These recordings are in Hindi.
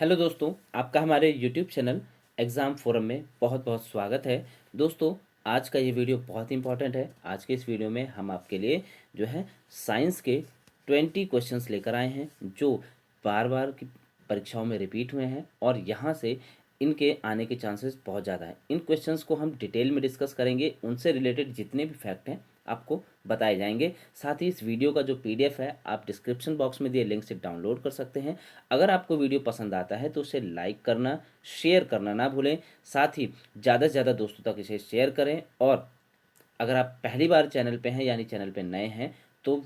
हेलो दोस्तों, आपका हमारे यूट्यूब चैनल एग्ज़ाम फोरम में बहुत बहुत स्वागत है। दोस्तों, आज का ये वीडियो बहुत इंपॉर्टेंट है। आज के इस वीडियो में हम आपके लिए जो है साइंस के 20 क्वेश्चंस लेकर आए हैं जो बार बार की परीक्षाओं में रिपीट हुए हैं और यहाँ से इनके आने के चांसेस बहुत ज़्यादा हैं। इन क्वेश्चंस को हम डिटेल में डिस्कस करेंगे, उनसे रिलेटेड जितने भी फैक्ट हैं आपको बताए जाएंगे। साथ ही इस वीडियो का जो पीडीएफ है आप डिस्क्रिप्शन बॉक्स में दिए लिंक से डाउनलोड कर सकते हैं। अगर आपको वीडियो पसंद आता है तो उसे लाइक करना, शेयर करना ना भूलें। साथ ही ज़्यादा से ज़्यादा दोस्तों तक इसे शेयर करें और अगर आप पहली बार चैनल पे हैं यानी चैनल पे नए हैं तो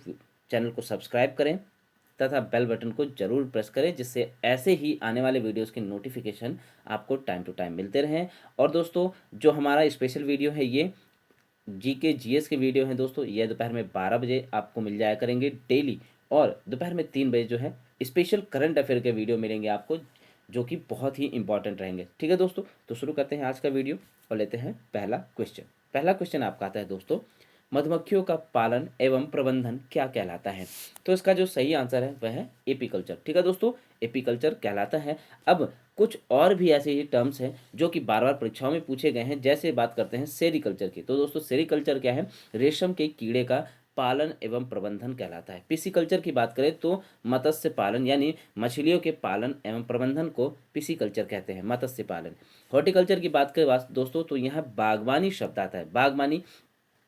चैनल को सब्सक्राइब करें तथा बेल बटन को ज़रूर प्रेस करें, जिससे ऐसे ही आने वाले वीडियोस की नोटिफिकेशन आपको टाइम टू टाइम मिलते रहें। और दोस्तों, जो हमारा स्पेशल वीडियो है ये जीके जीएस के वीडियो हैं दोस्तों, ये दोपहर में 12 बजे आपको मिल जाया करेंगे डेली। और दोपहर में 3 बजे जो है स्पेशल करंट अफेयर के वीडियो मिलेंगे आपको, जो कि बहुत ही इंपॉर्टेंट रहेंगे। ठीक है दोस्तों, तो शुरू करते हैं आज का वीडियो और लेते हैं पहला क्वेश्चन। पहला क्वेश्चन आपका आता है दोस्तों, मधुमक्खियों का पालन एवं प्रबंधन क्या कहलाता है? तो इसका जो सही आंसर है वह है एपीकल्चर। ठीक है दोस्तों, एपीकल्चर कहलाता है। अब कुछ और भी ऐसे ही टर्म्स हैं जो कि बार बार परीक्षाओं में पूछे गए हैं। जैसे बात करते हैं सेरिकल्चर की, तो दोस्तों सेरिकल्चर क्या है? रेशम के कीड़े का पालन एवं प्रबंधन कहलाता है। पिसीकल्चर की बात करें तो मत्स्य पालन यानी मछलियों के पालन एवं प्रबंधन को पिसीकल्चर कहते हैं, मत्स्य पालन। हॉर्टिकल्चर की बात करें दोस्तों तो यहाँ बागवानी शब्द आता है। बागवानी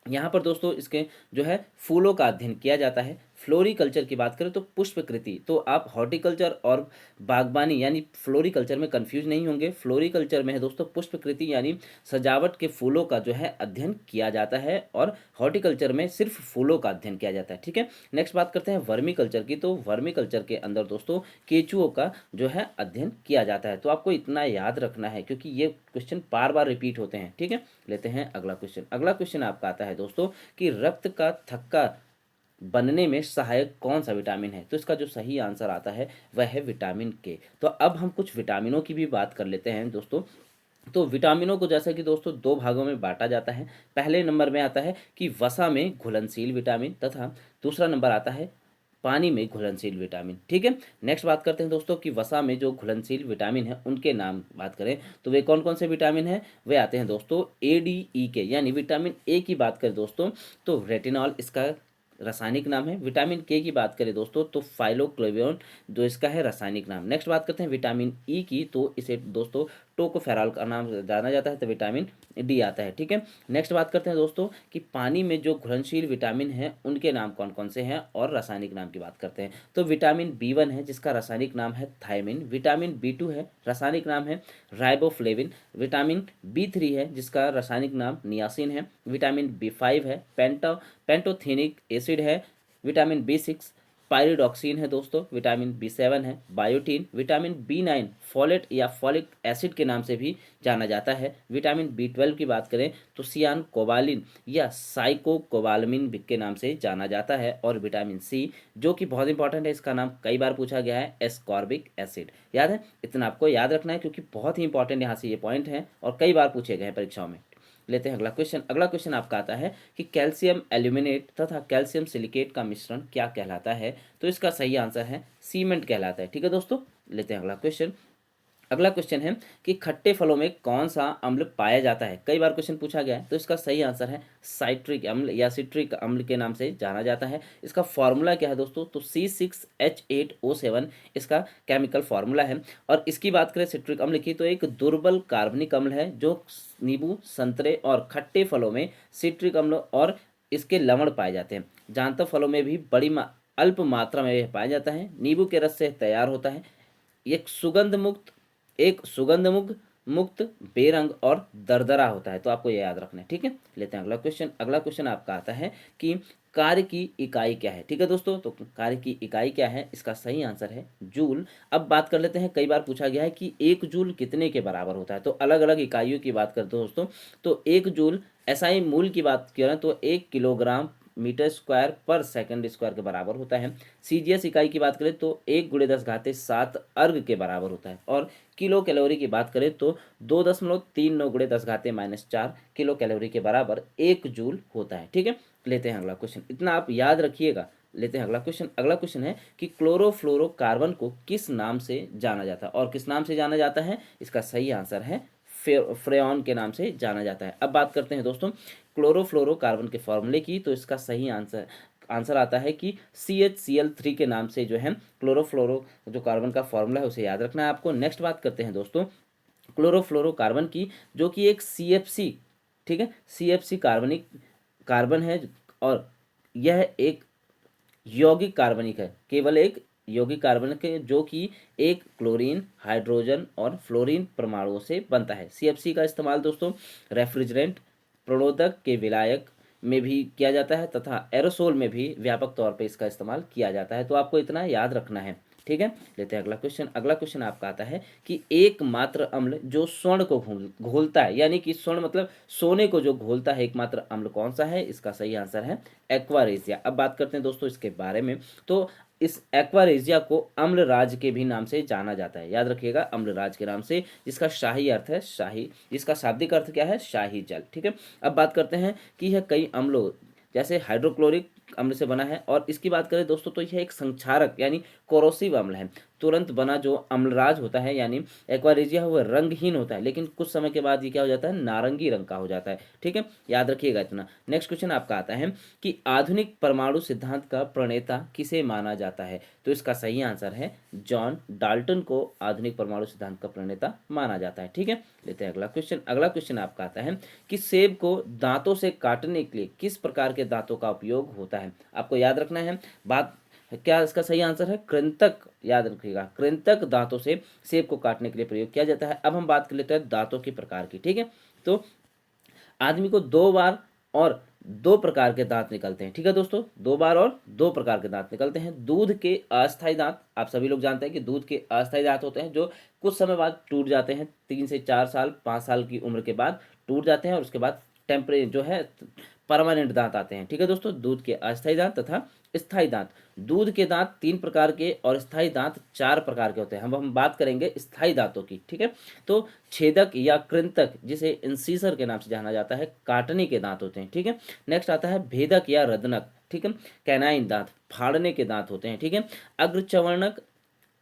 यहाँ पर दोस्तों इसके जो है फूलों का अध्ययन किया जाता है। फ्लोरिकल्चर की बात करें तो पुष्पकृति। तो आप हॉर्टिकल्चर और बागवानी यानी फ्लोरिकल्चर में कंफ्यूज नहीं होंगे। फ्लोरिकल्चर में है दोस्तों पुष्पकृति यानी सजावट के फूलों का जो है अध्ययन किया जाता है और हॉर्टिकल्चर में सिर्फ फूलों का अध्ययन किया जाता है। ठीक है, नेक्स्ट बात करते हैं वर्मी कल्चर की। तो वर्मी कल्चर के अंदर दोस्तों केचुओं का जो है अध्ययन किया जाता है। तो आपको इतना याद रखना है क्योंकि ये क्वेश्चन बार बार रिपीट होते हैं। ठीक है, लेते हैं अगला क्वेश्चन। अगला क्वेश्चन आपका आता है दोस्तों कि रक्त का थक्का बनने में सहायक कौन सा विटामिन है? तो इसका जो सही आंसर आता है वह है विटामिन के। तो अब हम कुछ विटामिनों की भी बात कर लेते हैं दोस्तों। तो विटामिनों को जैसा कि दोस्तों दो भागों में बांटा जाता है। पहले नंबर में आता है कि वसा में घुलनशील विटामिन तथा दूसरा नंबर आता है पानी में घुलनशील विटामिन। ठीक है, नेक्स्ट बात करते हैं दोस्तों कि वसा में जो घुलनशील विटामिन है उनके नाम बात करें तो वे कौन कौन से विटामिन हैं? वे आते हैं दोस्तों ए डी ई के। यानी विटामिन ए की बात करें दोस्तों तो रेटिनॉल इसका रासायनिक नाम है। विटामिन के की बात करें दोस्तों तो फाइलोक्लोवियन जो इसका है रासायनिक नाम। नेक्स्ट बात करते हैं विटामिन ई की, तो इसे दोस्तों टोकोफेरॉल का नाम जाना जाता है। तो विटामिन डी आता है। ठीक है, नेक्स्ट बात करते हैं दोस्तों कि पानी में जो घुलनशील विटामिन हैं उनके नाम कौन कौन से हैं और रासायनिक नाम की बात करते हैं। तो विटामिन बी1 है जिसका रासायनिक नाम है थायमिन। विटामिन बी2 है, रासायनिक नाम है राइबोफ्लेविन। विटामिन बी3 है जिसका रासायनिक नाम नियासिन है। विटामिन बी5 है पेंटोथेनिक एसिड है। विटामिन बी6 पायरिडॉक्सिन है दोस्तों। विटामिन बी7 है बायोटीन। विटामिन बी9 फोलेट या फॉलिक एसिड के नाम से भी जाना जाता है। विटामिन बी12 की बात करें तो सियान कोबालिन या साइकोकोबालमिन के नाम से जाना जाता है। और विटामिन सी जो कि बहुत इंपॉर्टेंट है, इसका नाम कई बार पूछा गया है एस्कॉर्बिक एसिड। याद है, इतना आपको याद रखना है क्योंकि बहुत ही इंपॉर्टेंट यहाँ से ये पॉइंट है और कई बार पूछे गए हैं परीक्षाओं में। लेते हैं अगला क्वेश्चन। अगला क्वेश्चन आपका आता है कि कैल्शियम एल्यूमिनेट तथा कैल्शियम सिलिकेट का मिश्रण क्या कहलाता है? तो इसका सही आंसर है सीमेंट कहलाता है। ठीक है दोस्तों, लेते हैं अगला क्वेश्चन। अगला क्वेश्चन है कि खट्टे फलों में कौन सा अम्ल पाया जाता है? कई बार क्वेश्चन पूछा गया है। तो इसका सही आंसर है साइट्रिक अम्ल या सिट्रिक अम्ल के नाम से जाना जाता है। इसका फॉर्मूला क्या है दोस्तों? तो C6H8O7 इसका केमिकल फार्मूला है। और इसकी बात करें सिट्रिक अम्ल की तो एक दुर्बल कार्बनिक अम्ल है जो नींबू, संतरे और खट्टे फलों में सिट्रिक अम्ल और इसके लवण पाए जाते हैं। जानता फलों में भी अल्प मात्रा में यह पाया जाता है। नींबू के रस से तैयार होता है। एक सुगंध मुक्त बेरंग और दरदरा होता है। तो आपको ये याद रखना है। ठीक है, लेते हैं अगला क्वेश्चन। अगला क्वेश्चन आपका आता है कि कार्य की इकाई क्या है? ठीक है दोस्तों, तो कार्य की इकाई क्या है? इसका सही आंसर है जूल। अब बात कर लेते हैं, कई बार पूछा गया है कि एक जूल कितने के बराबर होता है? तो अलग अलग इकाइयों की बात करते हो दोस्तों। तो एक जूल एसआई मूल की बात करें तो 1 किलोग्राम मीटर स्क्वायर पर सेकंड स्क्वायर के बराबर होता है। सीजीएस इकाई की बात करें तो 1 × 10⁻7 अर्ग के बराबर होता है। और किलो कैलोरी की बात करें तो 2.39 × 10⁻⁻4 किलो कैलोरी के बराबर 1 जूल होता है। ठीक है, लेते हैं अगला क्वेश्चन। इतना आप याद रखिएगा, लेते हैं अगला क्वेश्चन। अगला क्वेश्चन है कि क्लोरोफ्लोरोकार्बन को किस नाम से जाना जाता है, और किस नाम से जाना जाता है, इसका सही आंसर है फ्रेऑन के नाम से जाना जाता है। अब बात करते हैं दोस्तों क्लोरोफ्लोरोकार्बन के फॉर्मूले की, तो इसका सही आंसर आंसर आता है कि CHCl3 के नाम से जो है क्लोरोफ्लोरो जो कार्बन का फॉर्मूला है उसे याद रखना है आपको। नेक्स्ट बात करते हैं दोस्तों क्लोरोफ्लोरोकार्बन की, जो कि एक CFC, ठीक है, CFC कार्बनिक कार्बन है, और यह एक यौगिक कार्बनिक है, केवल एक यौगिक कार्बनिक है जो कि एक क्लोरीन, हाइड्रोजन और फ्लोरीन परमाणुओं से बनता है। CFC का इस्तेमाल दोस्तों रेफ्रिजरेंट, प्रणोदक के विलायक में भी किया जाता है तथा एरोसोल में भी व्यापक तौर पे इसका इस्तेमाल किया जाता है। तो आपको इतना याद रखना है, ठीक है। लेते हैं अगला क्वेश्चन। अगला क्वेश्चन आपका आता है कि एकमात्र अम्ल जो स्वर्ण को घोलता है, यानी कि स्वर्ण मतलब सोने को जो घोलता है, एकमात्र अम्ल कौन सा है, इसका सही आंसर है एक्वारेजिया। अब बात करते हैं दोस्तों इसके बारे में। तो इस एक्वारेजिया को अम्लराज के भी नाम से जाना जाता है, याद रखिएगा, अम्लराज के नाम से, जिसका शाही अर्थ है शाही, जिसका शाब्दिक अर्थ क्या है, शाही जल, ठीक है। अब बात करते हैं कि यह कई अम्लों जैसे हाइड्रोक्लोरिक अम्ल से बना है, और इसकी बात करें दोस्तों तो यह एक संक्षारक यानी कोरोसिव अम्ल है। तुरंत बना जो अम्लराज होता है यानी एक्वारेजिया, वह रंगहीन होता है, लेकिन कुछ समय के बाद ये क्या हो जाता है, नारंगी रंग का हो जाता है, ठीक है, याद रखिएगा इतना। नेक्स्ट क्वेश्चन आपका आता है कि आधुनिक परमाणु सिद्धांत का प्रणेता किसे माना जाता है, तो इसका सही आंसर है जॉन डाल्टन को आधुनिक परमाणु सिद्धांत का प्रणेता माना जाता है, ठीक है। लेते हैं अगला क्वेश्चन। अगला क्वेश्चन आपका आता है कि सेब को दांतों से काटने के लिए किस प्रकार के दांतों का उपयोग होता है, आपको याद रखना है बात क्या, इसका सही आंसर है कृंतक, याद रखिएगा, कृंतक दांतों से सेब को काटने के लिए प्रयोग किया जाता है। अब हम बात कर लेते हैं दांतों के प्रकार की, ठीक है। तो आदमी को 2 बार और 2 प्रकार के दांत निकलते हैं, ठीक है दोस्तों, 2 बार और 2 प्रकार के दांत निकलते हैं। दूध के अस्थायी दांत, आप सभी लोग जानते हैं कि दूध के अस्थायी दांत होते हैं जो कुछ समय बाद टूट जाते हैं, 3 से 4 साल 5 साल की उम्र के बाद टूट जाते हैं, और उसके बाद टेम्परे जो है परमानेंट दांत आते हैं, ठीक है दोस्तों। दूध के अस्थायी दांत तथा स्थायी दांत। दूध के दांत 3 प्रकार के और स्थायी दांत 4 प्रकार के होते हैं। हम बात करेंगे स्थायी दांतों की, ठीक है। तो छेदक या कृंतक, जिसे इंसीसर के नाम से जाना जाता है, काटने के दांत होते हैं, ठीक है। नेक्स्ट आता है भेदक या रदनक, ठीक है, कैनाइन दांत, फाड़ने के दांत होते हैं, ठीक है। अग्रचवर्णक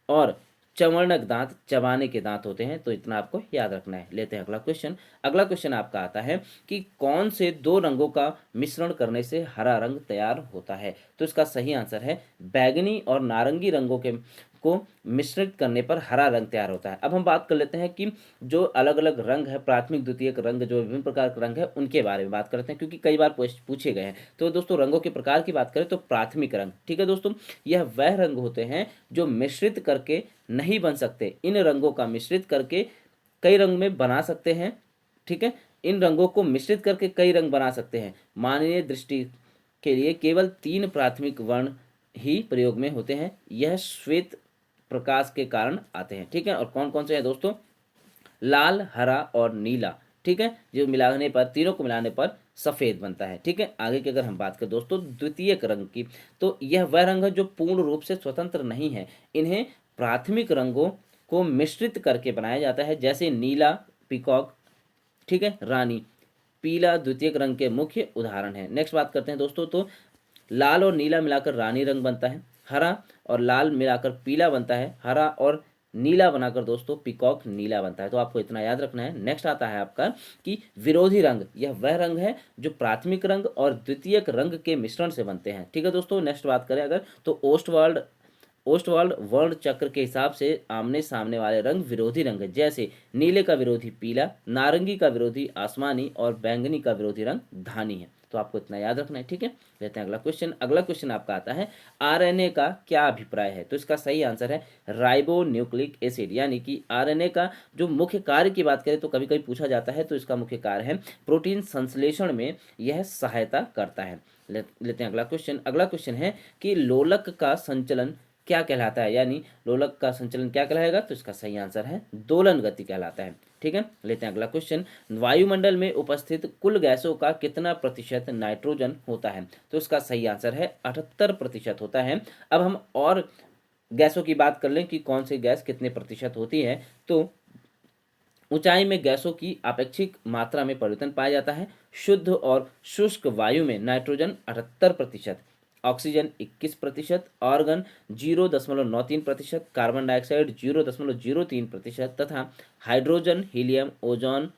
और चवर्णक दांत, चबाने के दांत होते हैं। तो इतना आपको याद रखना है। लेते हैं अगला क्वेश्चन। अगला क्वेश्चन आपका आता है कि कौन से 2 रंगों का मिश्रण करने से हरा रंग तैयार होता है, तो इसका सही आंसर है बैगनी और नारंगी रंगों के को मिश्रित करने पर हरा रंग तैयार होता है। अब हम बात कर लेते हैं कि जो अलग अलग रंग है, प्राथमिक द्वितीयक रंग, जो विभिन्न प्रकार के रंग है, उनके बारे में बात करते हैं, क्योंकि कई बार पूछे गए हैं। तो दोस्तों रंगों के प्रकार की बात करें तो प्राथमिक रंग, ठीक है दोस्तों, यह वह रंग होते हैं जो मिश्रित करके नहीं बन सकते। इन रंगों का मिश्रित करके कई रंग में बना सकते हैं, ठीक है। इन रंगों को मिश्रित करके कई रंग बना सकते हैं। मानवीय दृष्टि के लिए केवल 3 प्राथमिक वर्ण ही प्रयोग में होते हैं, यह श्वेत प्रकाश के कारण आते हैं, ठीक है। और कौन कौन से हैं दोस्तों, लाल, हरा और नीला, ठीक है, जो मिलाने पर, तीनों को मिलाने पर सफ़ेद बनता है, ठीक है। आगे की अगर हम बात करें दोस्तों द्वितीयक रंग की, तो यह वह रंग है जो पूर्ण रूप से स्वतंत्र नहीं है, इन्हें प्राथमिक रंगों को मिश्रित करके बनाया जाता है, जैसे नीला पीकॉक, ठीक है, रानी। पीला द्वितीयक रंग के मुख्य उदाहरण है। नेक्स्ट बात करते हैं दोस्तों, तो लाल और नीला मिलाकर रानी रंग बनता है, हरा और लाल मिलाकर पीला बनता है, हरा और नीला बनाकर दोस्तों पीकॉक नीला बनता है। तो आपको इतना याद रखना है। नेक्स्ट आता है आपका कि विरोधी रंग, यह वह रंग है जो प्राथमिक रंग और द्वितीयक रंग के मिश्रण से बनते हैं, ठीक है दोस्तों। नेक्स्ट बात करें अगर, तो ओस्टवाल्ड वर्ण चक्र के हिसाब से आमने सामने वाले रंग विरोधी रंग है, जैसे नीले का विरोधी पीला, नारंगी का विरोधी आसमानी और बैंगनी का विरोधी रंग धानी है। तो आपको इतना याद रखना है, ठीक है। लेते हैं अगला क्वेश्चन। अगला क्वेश्चन आपका आता है आरएनए का क्या अभिप्राय है, तो इसका सही आंसर है राइबो न्यूक्लिक एसिड, यानी कि आरएनए का जो मुख्य कार्य की बात करें तो कभी कभी पूछा जाता है, तो इसका मुख्य कार्य है प्रोटीन संश्लेषण में यह सहायता करता है। लेते हैं अगला क्वेश्चन। अगला क्वेश्चन है कि लोलक का संचलन क्या कहलाता है, यानी लोलक का संचलन क्या कहलाएगा, तो इसका सही आंसर है दोलन गति कहलाता है, ठीक है। लेते हैं अगला क्वेश्चन। वायुमंडल में उपस्थित कुल गैसों का कितना प्रतिशत नाइट्रोजन होता है, तो इसका सही आंसर है 78% होता है। अब हम और गैसों की बात कर लें कि कौन सी गैस कितने प्रतिशत होती है, तो ऊंचाई में गैसों की आपेक्षिक मात्रा में परिवर्तन पाया जाता है। शुद्ध और शुष्क वायु में nitrogen 78%, oxygen 21%, organ 0.93%, carbon dioxide 0.03% तथा hydrogen, helium, ozone,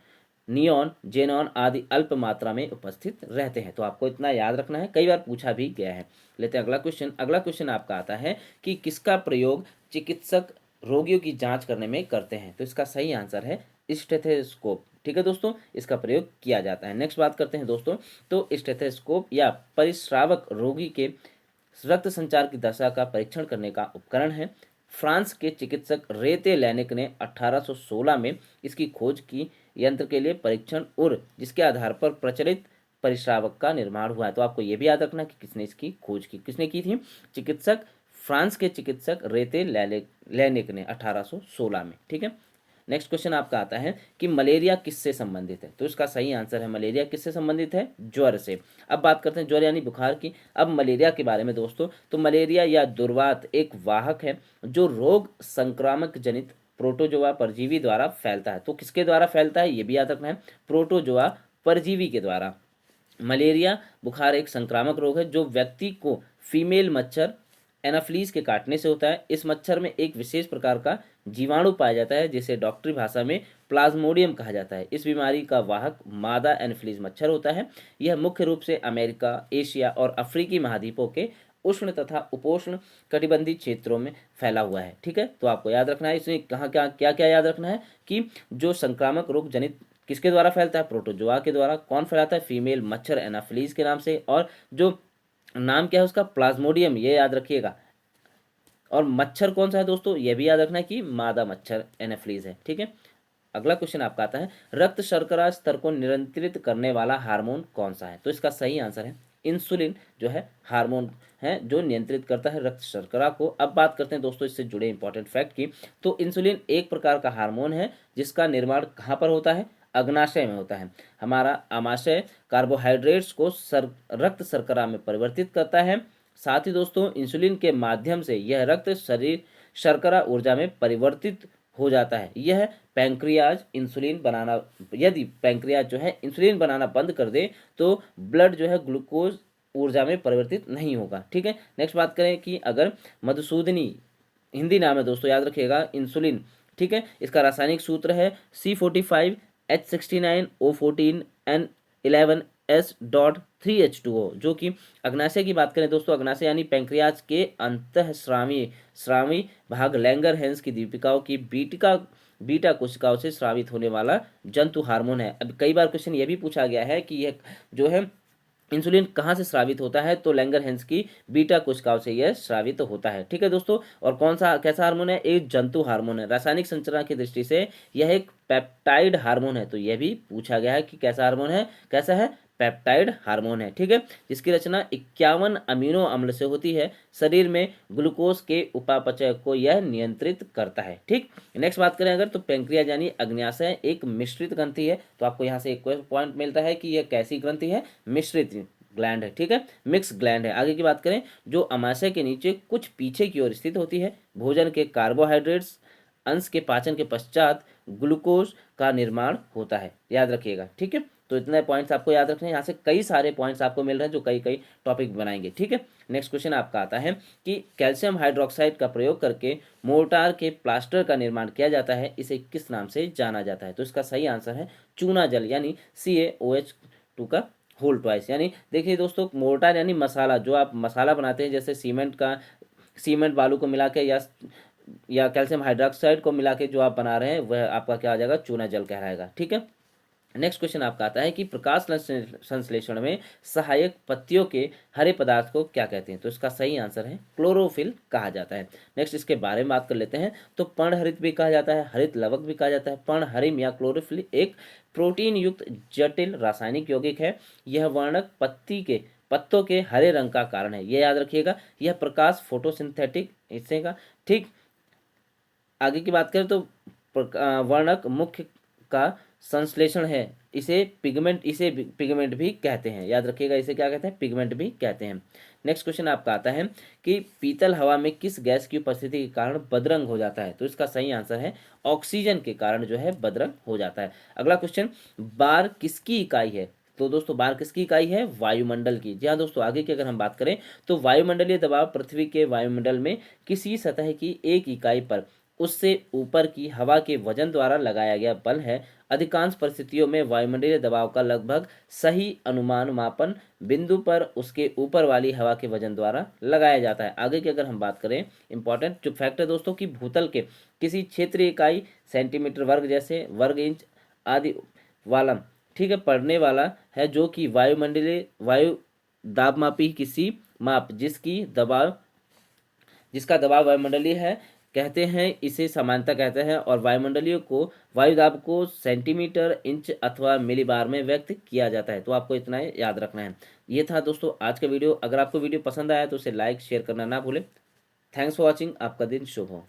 neon, xenon आदि अल्प मात्रा में उपस्थित रहते हैं। तो आपको इतना याद रखना है, कई बार पूछा भी गया है। लेते हैं अगला क्वेश्चन। अगला क्वेश्चन आपका आता है कि किसका प्रयोग चिकित्सक रोगियों की जांच करने में करते हैं। तो इसका सही आंसर है स्टेथोस्कोप। ठीक है दोस्तों, इसका प्रयोग किया जाता है। नेक्स्ट बात करते हैं दोस्तों। तो स्टेथोस्कोप या परिश्रावक रोगी के रक्त संचार की दशा का परीक्षण करने का उपकरण है। फ्रांस के चिकित्सक रेते लैनिक ने 1816 में इसकी खोज की। यंत्र के लिए परीक्षण और जिसके आधार पर प्रचलित परिश्रावक का निर्माण हुआ है। तो आपको यह भी याद रखना कि किसने इसकी खोज की, किसने की थी? चिकित्सक, फ्रांस के चिकित्सक रेते लैनिक ने 1816 में। ठीक है। नेक्स्ट क्वेश्चन आपका आता है कि मलेरिया किससे संबंधित है। तो इसका सही आंसर है मलेरिया किससे संबंधित है? ज्वर से। अब बात करते हैं ज्वर यानी बुखार की। अब मलेरिया के बारे में दोस्तों, तो मलेरिया या दुर्वात एक वाहक है जो रोग संक्रामक जनित प्रोटोजोआ परजीवी द्वारा फैलता है। तो किसके द्वारा फैलता है ये भी याद रखना है, प्रोटोजोआ परजीवी के द्वारा। मलेरिया बुखार एक संक्रामक रोग है जो व्यक्ति को फीमेल मच्छर एनाफ्लीज के काटने से होता है। इस मच्छर में एक विशेष प्रकार का जीवाणु पाया जाता है जिसे डॉक्टरी भाषा में प्लाज्मोडियम कहा जाता है। इस बीमारी का वाहक मादा एनाफ्लीज मच्छर होता है। यह मुख्य रूप से अमेरिका, एशिया और अफ्रीकी महाद्वीपों के उष्ण तथा उपोष्ण कटिबंधीय क्षेत्रों में फैला हुआ है। ठीक है, तो आपको याद रखना है इसमें कहाँ क्या क्या क्या याद रखना है कि जो संक्रामक रोग जनित किसके द्वारा फैलता है? प्रोटोजोआ के द्वारा। कौन फैलाता है? फीमेल मच्छर एनाफ्लीज के नाम से। और जो नाम क्या है उसका? प्लाज्मोडियम, ये याद रखिएगा। और मच्छर कौन सा है दोस्तों? ये भी याद रखना है कि मादा मच्छर एनाफ्लीज है। ठीक है। अगला क्वेश्चन आपका आता है रक्त शर्करा स्तर को नियंत्रित करने वाला हार्मोन कौन सा है। तो इसका सही आंसर है इंसुलिन, जो है हार्मोन है जो नियंत्रित करता है रक्त शर्करा को। अब बात करते हैं दोस्तों इससे जुड़े इंपॉर्टेंट फैक्ट की। तो इंसुलिन एक प्रकार का हार्मोन है जिसका निर्माण कहाँ पर होता है? अग्नाशय में होता है। हमारा आमाशय कार्बोहाइड्रेट्स को रक्त शर्करा में परिवर्तित करता है। साथ ही दोस्तों इंसुलिन के माध्यम से यह रक्त शरीर शर्करा ऊर्जा में परिवर्तित हो जाता है। यह पैंक्रियाज इंसुलिन बनाना, यदि पैंक्रियाज जो है इंसुलिन बनाना बंद कर दे तो ब्लड जो है ग्लूकोज ऊर्जा में परिवर्तित नहीं होगा। ठीक है। नेक्स्ट बात करें कि अगर मधुसूदनी हिंदी नाम है दोस्तों, याद रखिएगा इंसुलिन। ठीक है, इसका रासायनिक सूत्र है C45H69O14N11S.3H2O, जो कि अग्नाशय की बात करें दोस्तों, अग्नाशय यानी पैंक्रियाज के अंतःस्रावी भाग लैंगरहैंस की दीपिकाओं की बीटा कोशिकाओं से स्रावित होने वाला जंतु हार्मोन है। अब कई बार क्वेश्चन ये भी पूछा गया है कि यह जो है इंसुलिन कहाँ से स्रावित होता है, तो लैंगरहैंस की बीटा कोशिकाओं से यह स्रावित होता है। ठीक है दोस्तों। और कौन सा कैसा हार्मोन है? एक जंतु हार्मोन है। रासायनिक संरचना की दृष्टि से यह एक पेप्टाइड हार्मोन है। तो यह भी पूछा गया है कि कैसा हार्मोन है, कैसा है? पेप्टाइड हार्मोन है। ठीक है, जिसकी रचना 51 अमीनो अम्ल से होती है। शरीर में ग्लूकोज के उपापचय को यह नियंत्रित करता है। ठीक। नेक्स्ट बात करें अगर, तो पैंक्रियाज यानी अग्न्याशय एक मिश्रित ग्रंथि है। तो आपको यहाँ से एक पॉइंट मिलता है कि यह कैसी ग्रंथि है? मिश्रित ग्लैंड है। ठीक है, मिक्स ग्लैंड है। आगे की बात करें, जो अमाशय के नीचे कुछ पीछे की ओर स्थित होती है। भोजन के कार्बोहाइड्रेट्स अंश के पाचन के पश्चात ग्लूकोज का निर्माण होता है, याद रखिएगा। ठीक है, तो इतने पॉइंट्स आपको याद रखने हैं। यहाँ से कई सारे पॉइंट्स आपको मिल रहे हैं जो कई कई टॉपिक बनाएंगे। ठीक है। नेक्स्ट क्वेश्चन आपका आता है कि कैल्शियम हाइड्रोक्साइड का प्रयोग करके मोर्टार के प्लास्टर का निर्माण किया जाता है, इसे किस नाम से जाना जाता है। तो इसका सही आंसर है चूना जल, यानी CaOH2 का होल ट्वाइस। यानी देखिए दोस्तों, मोर्टार यानी मसाला, जो आप मसाला बनाते हैं जैसे सीमेंट बालू को मिला के या कैल्शियम हाइड्रोक्साइड को मिला के जो आप बना रहे हैं वह आपका क्या आ जाएगा? चूना जल कहलाएगा। ठीक है। नेक्स्ट क्वेश्चन आपका आता है कि प्रकाश संश्लेषण में सहायक पत्तियों के हरे पदार्थ को क्या कहते हैं। तो इसका सही आंसर है क्लोरोफिल कहा जाता है। नेक्स्ट इसके बारे में बात कर लेते हैं। तो पर्णहरित भी कहा जाता है, हरित लवक भी कहा जाता है। पर्णहरिम या क्लोरोफिल एक प्रोटीन युक्त जटिल रासायनिक यौगिक है। यह वर्णक पत्तों के हरे रंग का कारण है, यह याद रखिएगा। यह प्रकाश फोटोसिंथेटिक हिस्से का। ठीक। आगे की बात करें तो वर्णक मुख्य का संश्लेषण है। इसे पिगमेंट भी कहते हैं, याद रखिएगा। इसे क्या कहते हैं? पिगमेंट भी कहते हैं। नेक्स्ट क्वेश्चन आपका आता है कि पीतल हवा में किस गैस की उपस्थिति के कारण बदरंग हो जाता है। तो इसका सही आंसर है ऑक्सीजन के कारण जो है बदरंग हो जाता है। अगला क्वेश्चन, बार किसकी इकाई है? तो दोस्तों बार किसकी इकाई है? वायुमंडल की। जी हाँ दोस्तों, आगे की अगर हम बात करें तो वायुमंडलीय दबाव पृथ्वी के वायुमंडल में किसी सतह की एक इकाई पर उससे ऊपर की हवा के वजन द्वारा लगाया गया बल है। अधिकांश परिस्थितियों में वायुमंडलीय दबाव का लगभग सही अनुमान मापन बिंदु पर उसके ऊपर वाली हवा के वजन द्वारा लगाया जाता है। आगे की अगर हम बात करें, इंपॉर्टेंट जो फैक्ट है दोस्तों कि भूतल के किसी क्षेत्रीय इकाई सेंटीमीटर वर्ग जैसे वर्ग इंच आदि वाला, ठीक है, पढ़ने वाला है, जो कि वायुमंडलीय वायु दाबमापी किसी माप जिसका दबाव वायुमंडलीय है कहते हैं, इसे समानता कहते हैं। और वायुमंडलीय को वायु दाब को सेंटीमीटर इंच अथवा मिलीबार में व्यक्त किया जाता है। तो आपको इतना याद रखना है। ये था दोस्तों आज का वीडियो। अगर आपको वीडियो पसंद आया तो उसे लाइक शेयर करना ना भूलें। Thanks for watching. आपका दिन शुभ हो।